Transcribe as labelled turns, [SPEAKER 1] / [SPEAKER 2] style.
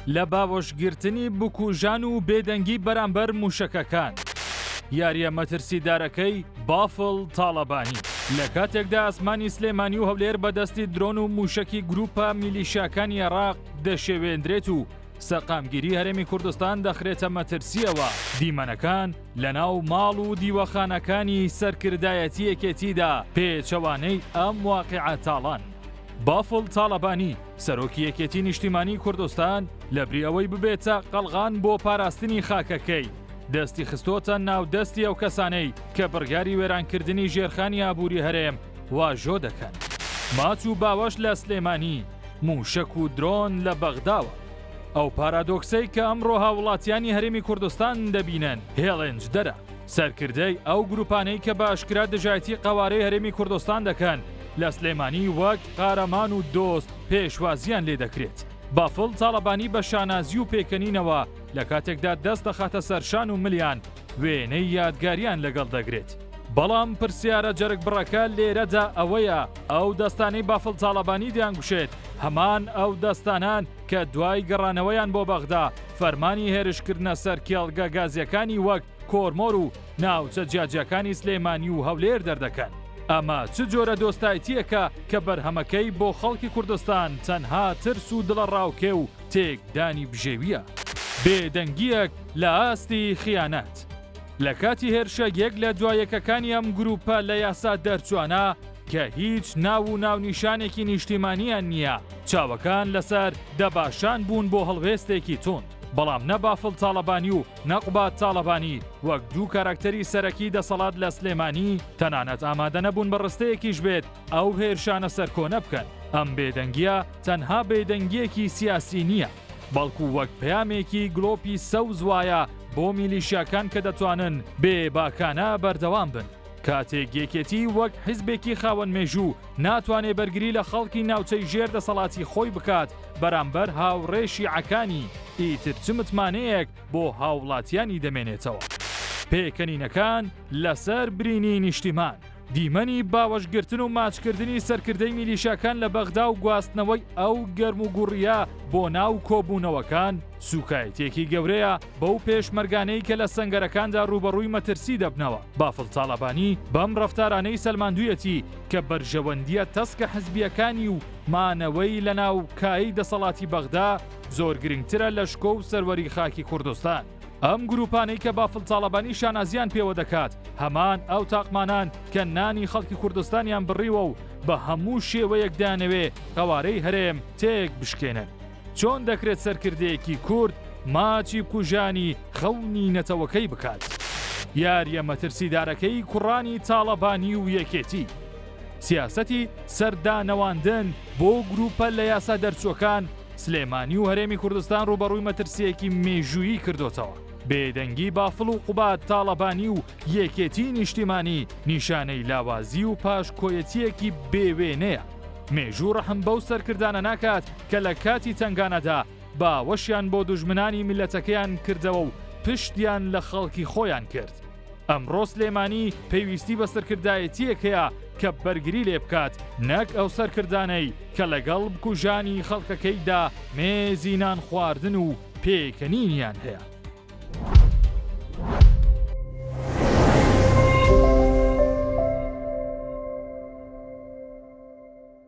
[SPEAKER 1] لە باوەشگرتنی بکوژان و بێدەنگی بەرامبەر موشەکەکان. یاریە مەترسیدارەکەی بافڵ تاڵەبانی لە کاتێکدا ئاسمانی سلێمانی و هەولێر بەدەستی درۆن و موشەکی گروپە میلیشیاکانی عێراق دەشێوێندرێت و سەقامگیری هەرێمی کوردستان دەخرێتە مەترسیەوە. دیمەنەکان لەناو ماڵ و دیوەخانەکانی سەرکردایەتی یەکێتیدا پێچەوانەی ئەم واقعە تاڵان. بافڵ تاڵەبانی سەرۆکی یەکێتی نیشتیمانی کوردستان لەبری ئەوەی ببێتە قەڵغان بۆ پاراستنی خاکەکەی دەستی خستۆتە ناو دەستی ئەو کەسانەی کە بڕیاری وێرانکردنی ژێرخانی ئابووری هەرێم واژۆ دەکەن. ماچ و باوەش لە سلێمانی، موشک و درۆن لە بەغداوە. ئەو پارادۆکسەی کە ئەمڕۆ هاوڵاتیانی هەرێمی کوردستان دەبینن هێڵێنج دەرە. سەرکردەی ئەو گروپانەی کە بە ئاشکرا دژایەتی قەوارەی هەرێمی کوردستان دەکەن لە سلێمانی وەک قارەمان و دۆست پێشوازیان لێ دەکرێت. بافڵ تاڵەبانی بە شانازی و پێکەنینەوە لە کاتێکدا دەست دەخاتە سەرشان و ملیان وێنەی یادگاریان لەگەڵ دەگرێت. بەڵام پرسیارە جەرگ بڕەکە لێرەدا ئەوەیە ئەو دەستانەی بافڵ تاڵەبانی دیانگوشێت هەمان ئەو دەستانان کە دوای گەڕانەوەیان بۆ بەغدا فەرمانی هێرشکردنە سەر کێڵگە گازیەکانی وەک کۆرمۆر و ناوچە جیاجیەکانی سلێمانی و هەولێر دەردەکەن. ئەمە چ جۆرە دۆستایەتیەکە کە بەرهەمەکەی بۆ خەڵکی کوردستان تەنها ترس و دڵە ڕاوکێ و تێکدانی بژێویە. بێدەنگیەک لە ئاستی خیانەت. لە کاتی هێرشە یەک لە دوایەکەکانی ئەم گروپە لە یاسا دەرچوانە کە هیچ ناو و ناونیشانێکی نیشتیمانیان نییە، چاوەکان لەسەر دەباشان بوون بۆ هەڵوێستێکی تۆند. بەڵام نە بافڵ تاڵەبانی و نەقوبات تاڵەبانی وەک دوو کارکتەری سەرەکی دەسەڵات لە سلێمانی تەنانەت ئامادە نەبوون بە ڕستەیەکیش بێت ئەو هێرشانە سەرکۆنە بکەن. ئەم بێدەنگیە تەنها بێدەنگیەکی سیاسی نییە، بەڵکو وەک پەیامێکی گڵۆپی سەوز وایە بۆ میلیشیاکان کە دەتوانن بێباکانە بەردەوام بن. کاتێک یەکێتی وەک حیزبێکی خاوەن مێژوو ناتوانێ بەرگری لە خەڵکی ناوچەی ژێر دەسەڵاتی خۆی بکات بەرامبەر هاوڕێشی عەکانی، ئیتر چ متمانەیەک بۆ هاوڵاتیانی دەمێنێتەوە. پێکەنینەکان لەسەر برینی نیشتیمان، دیمەنی باوەشگرتن و ماچکردنی سەرکردەی میلیشیاکان لە بەغدا و گواستنەوەی ئەو گەرم و گوڕیە بۆ ناو کۆبوونەوەکان سوکایەتێکی گەورەیە بەو پێشمەرگانەی کە لە سەنگەرەکاندا ڕوبەڕووی مەترسی دەبنەوە. بافڵ تاڵەبانی بەم ڕەفتارانەی سەلماندوویەتی کە بەرژەوەندیە تەسکە حزبیەکانی و مانەوەی لە ناو کایی دەسەڵاتی بەغدا زۆر گرنگترە لە شکۆ و سەروەری خاکی کوردستان. ئەم گروپانەی کە بافڵ تاڵەبانی شانازیان پێوە دەکات هەمان ئەو تاقمانان کە نانی خەڵکی کوردستانیان بڕیوە و بە هەموو شێوەیەک دانەوێ قەوارەی هەرێم تێک بشکێنن. چۆن دەکرێت سەرکردەیەکی کورد ماچی کوژانی خەونی نەتەوەکەی بکات؟ یاریە مەترسیدارەکەی کوڕانی تاڵەبانی و یەکێتی. سیاسەتی سەردانەواندن بۆ گروپە لە یاسا دەرچووەکان سلێمانی و هەرێمی کوردستان ڕوبەڕووی مەترسیەکی مێژوویی کردوتەوە. بێدەنگی بافڵ و قوبات تاڵەبانی و یەکێتی نیشتیمانی نیشانەی لاوازی و پاشکۆیەتیەکی بێوێنەیە. مێژوو ڕەحم بەو سەرکردانە ناکات کە لە کاتی تنگانەدا باوەشیان بۆ دوژمنانی میلەتەکەیان کردەوە و پشتیان لە خەڵکی خۆیان کرد. ئەمڕۆ سلێمانی پێویستی بە سەرکردایەتیەکەیە کە بەرگری لێ بکات نەک ئەو سەرکردانەی کە لەگەڵ بکوژانی خەڵکەکەیدا مێزینان خواردن و پێکەنینیان هەیە.